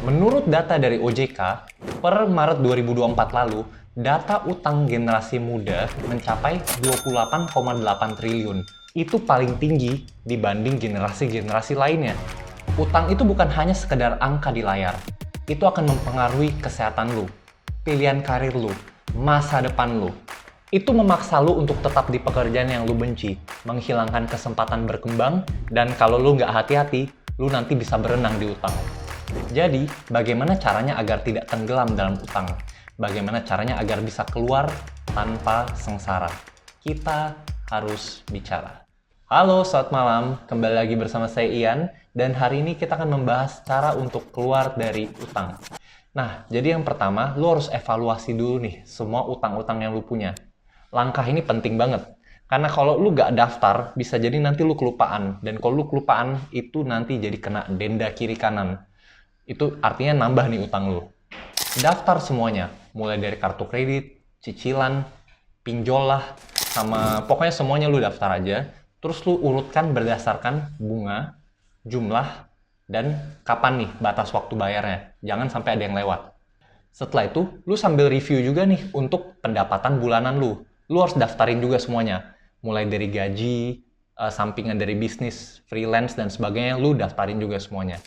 Menurut data dari OJK, per Maret 2024 lalu, data utang generasi muda mencapai 28,8 triliun. Itu paling tinggi dibanding generasi-generasi lainnya. Utang itu bukan hanya sekedar angka di layar. Itu akan mempengaruhi kesehatan lu, pilihan karir lu, masa depan lu. Itu memaksa lu untuk tetap di pekerjaan yang lu benci, menghilangkan kesempatan berkembang, dan kalau lu nggak hati-hati, lu nanti bisa berenang di utang. Jadi, bagaimana caranya agar tidak tenggelam dalam utang? Bagaimana caranya agar bisa keluar tanpa sengsara? Kita harus bicara. Halo, selamat malam. Kembali lagi bersama saya Ian, dan hari ini kita akan membahas cara untuk keluar dari utang. Nah, jadi yang pertama, lu harus evaluasi dulu nih semua utang-utang yang lu punya. Langkah ini penting banget. Karena kalau lu gak daftar, bisa jadi nanti lu kelupaan. Dan kalau lu kelupaan, itu nanti jadi kena denda kiri kanan. Itu artinya nambah nih utang lu. Daftar semuanya, mulai dari kartu kredit, cicilan, pinjol lah, sama pokoknya semuanya lu daftar aja. Terus lu urutkan berdasarkan bunga, jumlah, dan kapan nih batas waktu bayarnya. Jangan sampai ada yang lewat. Setelah itu, lu sambil review juga nih untuk pendapatan bulanan lu. Lu harus daftarin juga semuanya. Mulai dari gaji, sampingan dari bisnis, freelance, dan sebagainya, lu daftarin juga semuanya.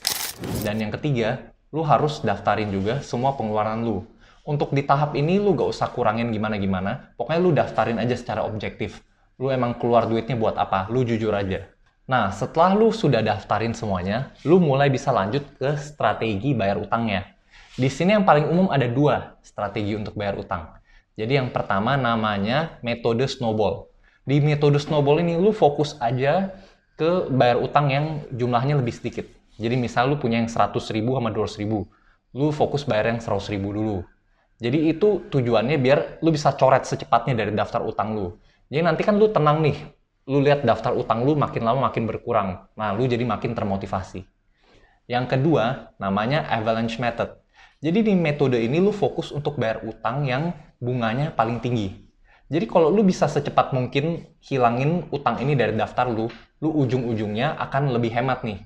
Dan yang ketiga, lu harus daftarin juga semua pengeluaran lu. Untuk di tahap ini, lu gak usah kurangin gimana-gimana. Pokoknya lu daftarin aja secara objektif. Lu emang keluar duitnya buat apa? Lu jujur aja. Nah, setelah lu sudah daftarin semuanya, lu mulai bisa lanjut ke strategi bayar utangnya. Di sini yang paling umum ada dua strategi untuk bayar utang. Jadi yang pertama namanya metode snowball. Di metode snowball ini, lu fokus aja ke bayar utang yang jumlahnya lebih sedikit. Jadi misal lu punya yang 100.000 sama 200.000, lu fokus bayar yang 100.000 dulu. Jadi itu tujuannya biar lu bisa coret secepatnya dari daftar utang lu. Jadi nanti kan lu tenang nih, lu lihat daftar utang lu makin lama makin berkurang. Nah, lu jadi makin termotivasi. Yang kedua, namanya avalanche method. Jadi di metode ini lu fokus untuk bayar utang yang bunganya paling tinggi. Jadi kalau lu bisa secepat mungkin hilangin utang ini dari daftar lu ujung-ujungnya akan lebih hemat nih.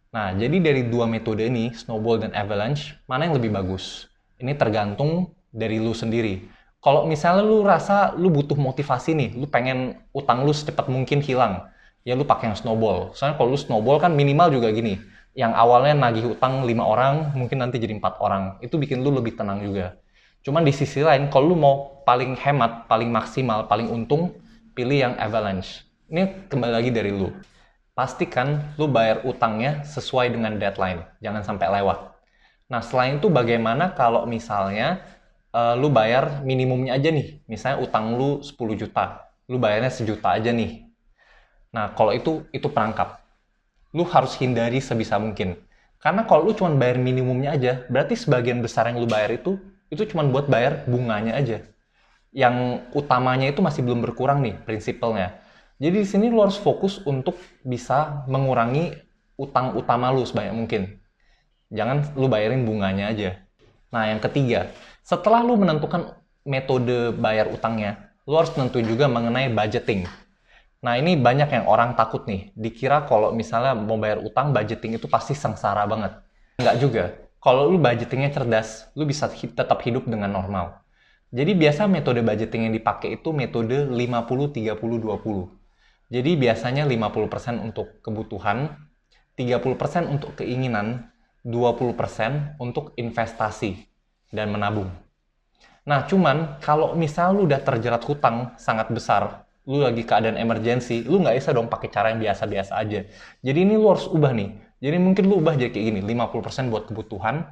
Nah, jadi dari dua metode ini, snowball dan avalanche, mana yang lebih bagus? Ini tergantung dari lu sendiri. Kalau misalnya lu rasa lu butuh motivasi nih, lu pengen utang lu secepat mungkin hilang, ya lu pakai yang snowball. Soalnya kalau lu snowball kan minimal juga gini, yang awalnya nagih utang 5 orang, mungkin nanti jadi 4 orang. Itu bikin lu lebih tenang juga. Cuman di sisi lain, kalau lu mau paling hemat, paling maksimal, paling untung, pilih yang avalanche. Ini kembali lagi dari lu. Pastikan lu bayar utangnya sesuai dengan deadline, jangan sampai lewat. Nah, selain itu bagaimana kalau misalnya lu bayar minimumnya aja nih, misalnya utang lu 10 juta, lu bayarnya 1 juta aja nih. Nah, kalau itu perangkap. Lu harus hindari sebisa mungkin. Karena kalau lu cuma bayar minimumnya aja, berarti sebagian besar yang lu bayar itu cuma buat bayar bunganya aja. Yang utamanya itu masih belum berkurang nih, prinsipalnya. Jadi di sini lu harus fokus untuk bisa mengurangi utang utama lu sebanyak mungkin. Jangan lu bayarin bunganya aja. Nah, yang ketiga, setelah lu menentukan metode bayar utangnya, lu harus nentuin juga mengenai budgeting. Nah, ini banyak yang orang takut nih. Dikira kalau misalnya mau bayar utang, budgeting itu pasti sengsara banget. Enggak juga. Kalau lu budgetingnya cerdas, lu bisa tetap hidup dengan normal. Jadi biasa metode budgeting yang dipakai itu metode 50-30-20. Jadi biasanya 50% untuk kebutuhan, 30% untuk keinginan, 20% untuk investasi dan menabung. Nah, cuman kalau misal lu udah terjerat hutang sangat besar, lu lagi keadaan emergency, lu nggak bisa dong pakai cara yang biasa-biasa aja. Jadi ini lu harus ubah nih. Jadi mungkin lu ubah jadi kayak gini, 50% buat kebutuhan,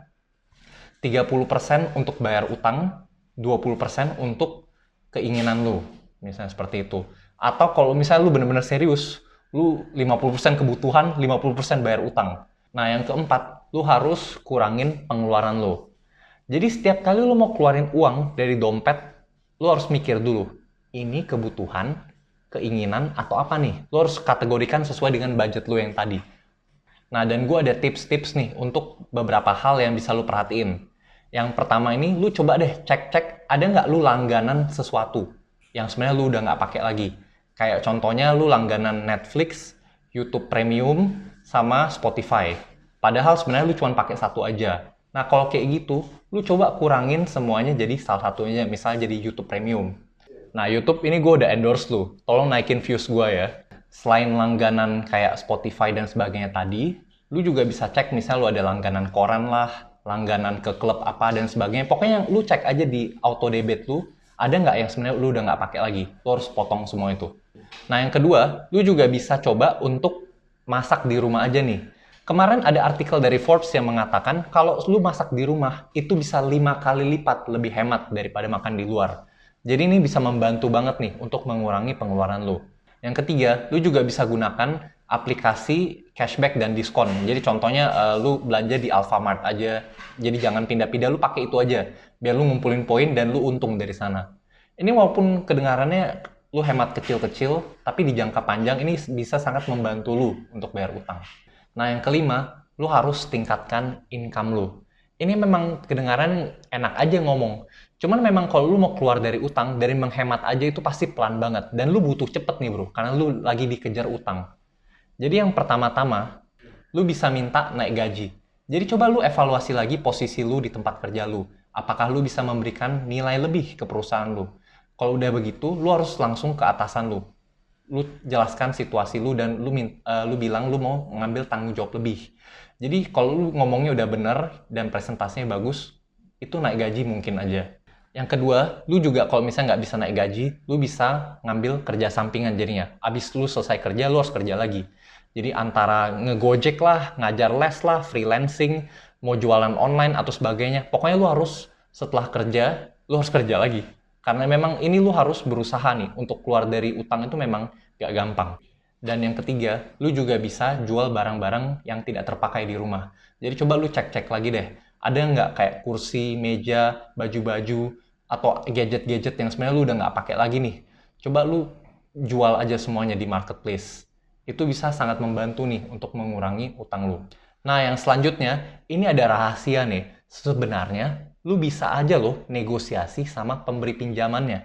30% untuk bayar utang, 20% untuk keinginan lu. Misalnya seperti itu. Atau kalau misalnya lu bener-bener serius, lu 50% kebutuhan, 50% bayar utang. Nah, yang keempat, lu harus kurangin pengeluaran lu. Jadi setiap kali lu mau keluarin uang dari dompet, lu harus mikir dulu, ini kebutuhan, keinginan, atau apa nih? Lu harus kategorikan sesuai dengan budget lu yang tadi. Nah, dan gue ada tips-tips nih untuk beberapa hal yang bisa lu perhatiin. Yang pertama ini, lu coba deh cek-cek, ada nggak lu langganan sesuatu yang sebenarnya lu udah nggak pakai lagi. Kayak contohnya lu langganan Netflix, YouTube Premium, sama Spotify. Padahal sebenarnya lu cuma pakai satu aja. Nah, kalau kayak gitu, lu coba kurangin semuanya jadi salah satunya, misalnya jadi YouTube Premium. Nah, YouTube ini gue udah endorse lu. Tolong naikin views gue ya. Selain langganan kayak Spotify dan sebagainya tadi, lu juga bisa cek misalnya lu ada langganan koran lah, langganan ke klub apa dan sebagainya. Pokoknya lu cek aja di auto debit lu, ada nggak yang sebenarnya lu udah nggak pakai lagi. Lu harus potong semua itu. Nah, yang kedua, lu juga bisa coba untuk masak di rumah aja nih. Kemarin ada artikel dari Forbes yang mengatakan kalau lu masak di rumah itu bisa 5 kali lipat lebih hemat daripada makan di luar. Jadi ini bisa membantu banget nih untuk mengurangi pengeluaran lu. Yang ketiga, lu juga bisa gunakan aplikasi cashback dan diskon. Jadi contohnya lu belanja di Alfamart aja. Jadi jangan pindah-pindah, lu pakai itu aja. Biar lu ngumpulin poin dan lu untung dari sana. Ini walaupun kedengarannya lu hemat kecil-kecil, tapi di jangka panjang ini bisa sangat membantu lu untuk bayar utang. Nah, yang kelima, lu harus tingkatkan income lu. Ini memang kedengaran enak aja ngomong. Cuman memang kalau lu mau keluar dari utang, dari menghemat aja itu pasti pelan banget. Dan lu butuh cepet nih bro, karena lu lagi dikejar utang. Jadi yang pertama-tama, lu bisa minta naik gaji. Jadi coba lu evaluasi lagi posisi lu di tempat kerja lu. Apakah lu bisa memberikan nilai lebih ke perusahaan lu? Kalau udah begitu, lu harus langsung ke atasan lu. Lu jelaskan situasi lu dan lu bilang lu mau ngambil tanggung jawab lebih. Jadi kalau lu ngomongnya udah bener dan presentasinya bagus, itu naik gaji mungkin aja. Yang kedua, lu juga kalau misalnya nggak bisa naik gaji, lu bisa ngambil kerja sampingan jadinya. Abis lu selesai kerja, lu harus kerja lagi. Jadi antara ngegojek lah, ngajar les lah, freelancing, mau jualan online atau sebagainya. Pokoknya lu harus setelah kerja, lu harus kerja lagi. Karena memang ini lu harus berusaha nih untuk keluar dari utang itu memang gak gampang. Dan yang ketiga, lu juga bisa jual barang-barang yang tidak terpakai di rumah. Jadi coba lu cek-cek lagi deh. Ada nggak kayak kursi, meja, baju-baju, atau gadget-gadget yang sebenarnya lu udah nggak pakai lagi nih. Coba lu jual aja semuanya di marketplace. Itu bisa sangat membantu nih untuk mengurangi utang lu. Nah, yang selanjutnya, ini ada rahasia nih. Sebenarnya, lu bisa aja loh negosiasi sama pemberi pinjamannya.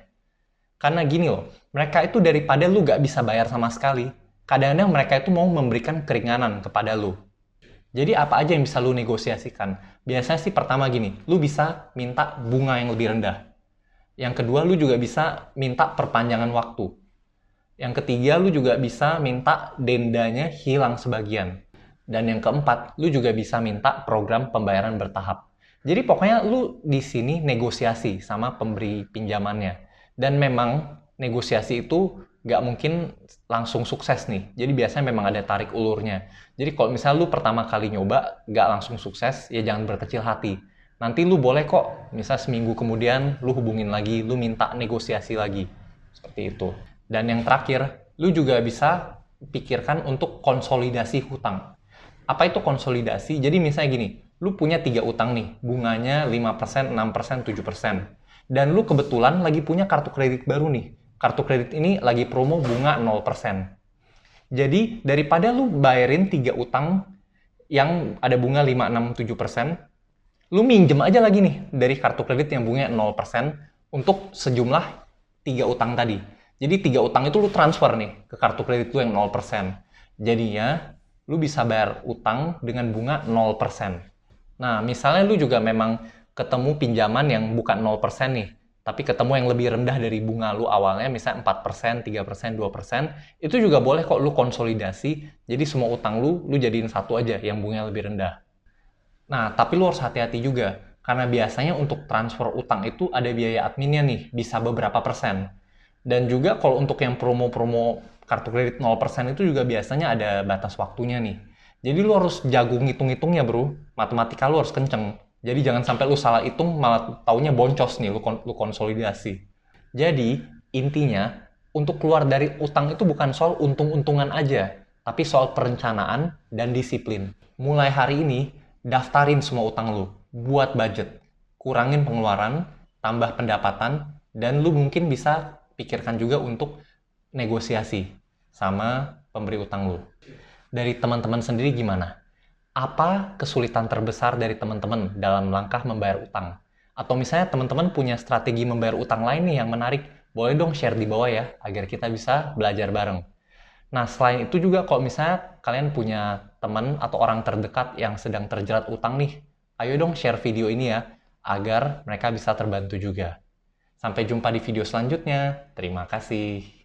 Karena gini loh, mereka itu daripada lu gak bisa bayar sama sekali, kadang-kadang mereka itu mau memberikan keringanan kepada lu. Jadi apa aja yang bisa lu negosiasikan? Biasanya sih pertama gini, lu bisa minta bunga yang lebih rendah. Yang kedua, lu juga bisa minta perpanjangan waktu. Yang ketiga, lu juga bisa minta dendanya hilang sebagian. Dan yang keempat, lu juga bisa minta program pembayaran bertahap. Jadi pokoknya lu di sini negosiasi sama pemberi pinjamannya. Dan memang negosiasi itu nggak mungkin langsung sukses nih. Jadi biasanya memang ada tarik ulurnya. Jadi kalau misalnya lu pertama kali nyoba nggak langsung sukses, ya jangan berkecil hati. Nanti lu boleh kok, misalnya seminggu kemudian lu hubungin lagi, lu minta negosiasi lagi. Seperti itu. Dan yang terakhir, lu juga bisa pikirkan untuk konsolidasi hutang. Apa itu konsolidasi? Jadi misalnya gini, lu punya 3 utang nih, bunganya 5%, 6%, 7%. Dan lu kebetulan lagi punya kartu kredit baru nih. Kartu kredit ini lagi promo bunga 0%. Jadi daripada lu bayarin 3 utang yang ada bunga 5, 6, 7%, lu minjem aja lagi nih dari kartu kredit yang bunganya 0% untuk sejumlah 3 utang tadi. Jadi 3 utang itu lu transfer nih ke kartu kredit lu yang 0%. Jadinya lu bisa bayar utang dengan bunga 0%. Nah, misalnya lu juga memang ketemu pinjaman yang bukan 0% nih, tapi ketemu yang lebih rendah dari bunga lu awalnya, misalnya 4%, 3%, 2%, itu juga boleh kok lu konsolidasi, jadi semua utang lu jadiin satu aja yang bunganya lebih rendah. Nah, tapi lu harus hati-hati juga, karena biasanya untuk transfer utang itu ada biaya adminnya nih, bisa beberapa persen. Dan juga kalau untuk yang promo-promo kartu kredit 0% itu juga biasanya ada batas waktunya nih. Jadi lu harus jago ngitung-ngitungnya bro, matematika lu harus kenceng. Jadi jangan sampai lu salah hitung malah taunya boncos nih lu konsolidasi. Jadi intinya untuk keluar dari utang itu bukan soal untung-untungan aja, tapi soal perencanaan dan disiplin. Mulai hari ini daftarin semua utang lu, buat budget, kurangin pengeluaran, tambah pendapatan, dan lu mungkin bisa pikirkan juga untuk negosiasi sama pemberi utang lu. Dari teman-teman sendiri gimana? Apa kesulitan terbesar dari teman-teman dalam langkah membayar utang? Atau misalnya teman-teman punya strategi membayar utang lain nih yang menarik, boleh dong share di bawah ya, agar kita bisa belajar bareng. Nah, selain itu juga kalau misalnya kalian punya teman atau orang terdekat yang sedang terjerat utang nih, ayo dong share video ini ya, agar mereka bisa terbantu juga. Sampai jumpa di video selanjutnya. Terima kasih.